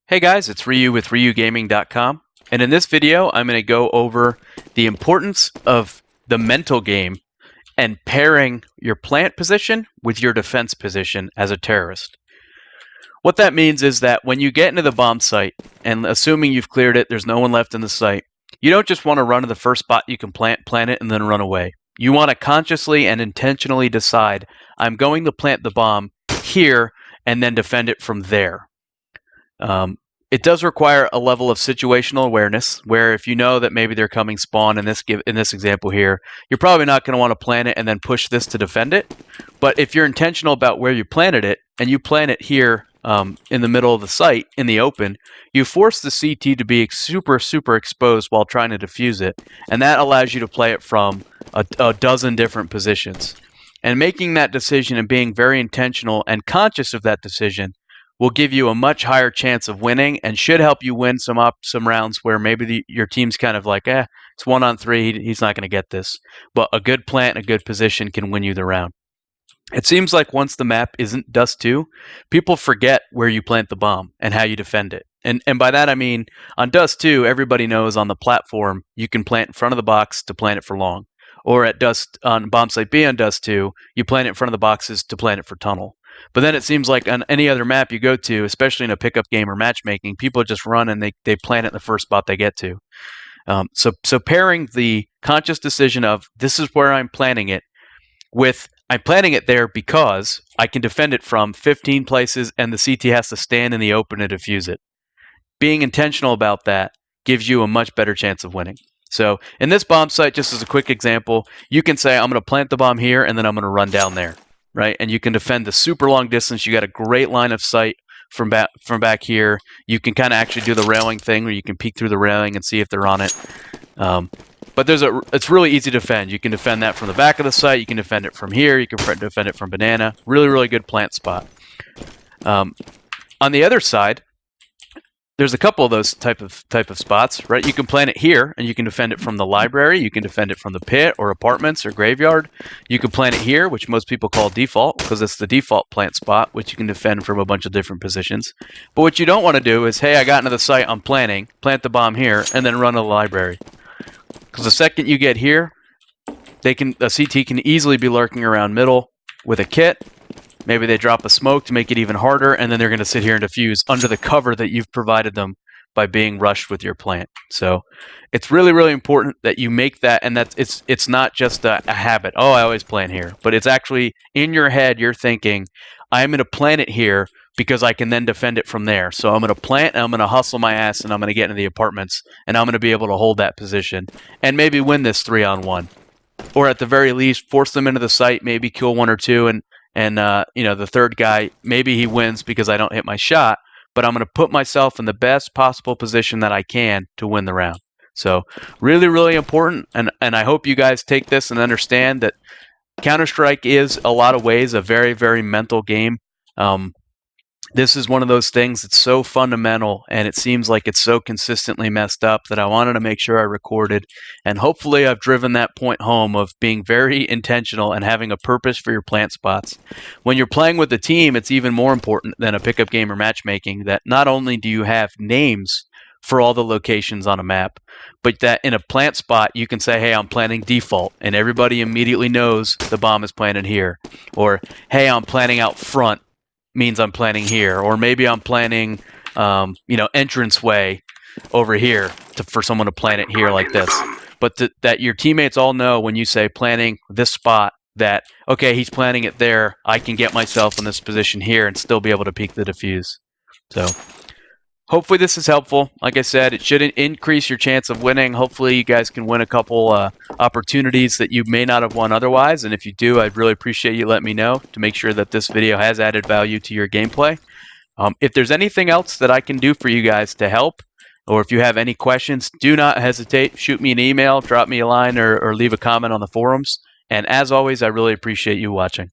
Hey guys, it's Ryu with RyuGaming.com, and in this video I'm going to go over the importance of the mental game and pairing your plant position with your defense position as a terrorist. What that means is that when you get into the bomb site, and assuming you've cleared it, there's no one left in the site, you don't just want to run to the first spot you can plant it, and then run away. You want to consciously and intentionally decide, I'm going to plant the bomb here and then defend it from there. It does require a level of situational awareness, where if you know that maybe they're coming spawn in this example here, you're probably not going to want to plant it and then push this to defend it. But if you're intentional about where you planted it, and you plant it here in the middle of the site, in the open, you force the CT to be super exposed while trying to defuse it, and that allows you to play it from a dozen different positions. And making that decision and being very intentional and conscious of that decision will give you a much higher chance of winning, and should help you win some rounds where maybe your team's kind of like, it's 1-on-3, he's not going to get this. But a good plant and a good position can win you the round. It seems like once the map isn't Dust 2, people forget where you plant the bomb and how you defend it. And by that I mean, on Dust 2, everybody knows on the platform you can plant in front of the box to plant it for long. Or at on Bomb Site B on Dust 2, you plant it in front of the boxes to plant it for tunnel. But then it seems like on any other map you go to, especially in a pickup game or matchmaking, people just run and they plant it in the first spot they get to. So pairing the conscious decision of, this is where I'm planting it, with I'm planting it there because I can defend it from 15 places and the CT has to stand in the open and defuse it. Being intentional about that gives you a much better chance of winning. So in this bomb site, just as a quick example, you can say, I'm going to plant the bomb here and then I'm going to run down there. Right, and you can defend the super long distance. You got a great line of sight from back here. You can kind of actually do the railing thing, where you can peek through the railing and see if they're on it. But it's really easy to defend. You can defend that from the back of the site. You can defend it from here. You can defend it from banana. Really good plant spot. On the other side, there's a couple of those type of spots, right? You can plant it here, and you can defend it from the library. You can defend it from the pit or apartments or graveyard. You can plant it here, which most people call default, because it's the default plant spot, which you can defend from a bunch of different positions. But what you don't want to do is, hey, I got into the site, I'm planting, plant the bomb here, and then run to the library. Because the second you get here, a CT can easily be lurking around middle with a kit. Maybe they drop a smoke to make it even harder, and then they're going to sit here and defuse under the cover that you've provided them by being rushed with your plant. So it's really important that you make that, and that it's not just a habit. Oh, I always plant here. But it's actually in your head, you're thinking, I'm going to plant it here because I can then defend it from there. So I'm going to plant, and I'm going to hustle my ass, and I'm going to get into the apartments, and I'm going to be able to hold that position and maybe win this 3-on-1. Or at the very least, force them into the site, maybe kill 1 or 2, and the third guy, maybe he wins because I don't hit my shot, but I'm going to put myself in the best possible position that I can to win the round. So really important, and I hope you guys take this and understand that Counter-Strike is a lot of ways a very mental game. This is one of those things that's so fundamental, and it seems like it's so consistently messed up, that I wanted to make sure I recorded. And hopefully I've driven that point home of being very intentional and having a purpose for your plant spots. When you're playing with a team, it's even more important than a pickup game or matchmaking, that not only do you have names for all the locations on a map, but that in a plant spot you can say, hey, I'm planting default, and everybody immediately knows the bomb is planted here. Or, hey, I'm planting out front, means I'm planting here. Or maybe I'm planting entranceway over here for someone to plant it here like this. But that your teammates all know when you say planting this spot, that, okay, he's planting it there, I can get myself in this position here and still be able to peek the defuse. So hopefully this is helpful. Like I said, it should increase your chance of winning. Hopefully you guys can win a couple opportunities that you may not have won otherwise. And if you do, I'd really appreciate you letting me know to make sure that this video has added value to your gameplay. If there's anything else that I can do for you guys to help, or if you have any questions, do not hesitate. Shoot me an email, drop me a line, or leave a comment on the forums. And as always, I really appreciate you watching.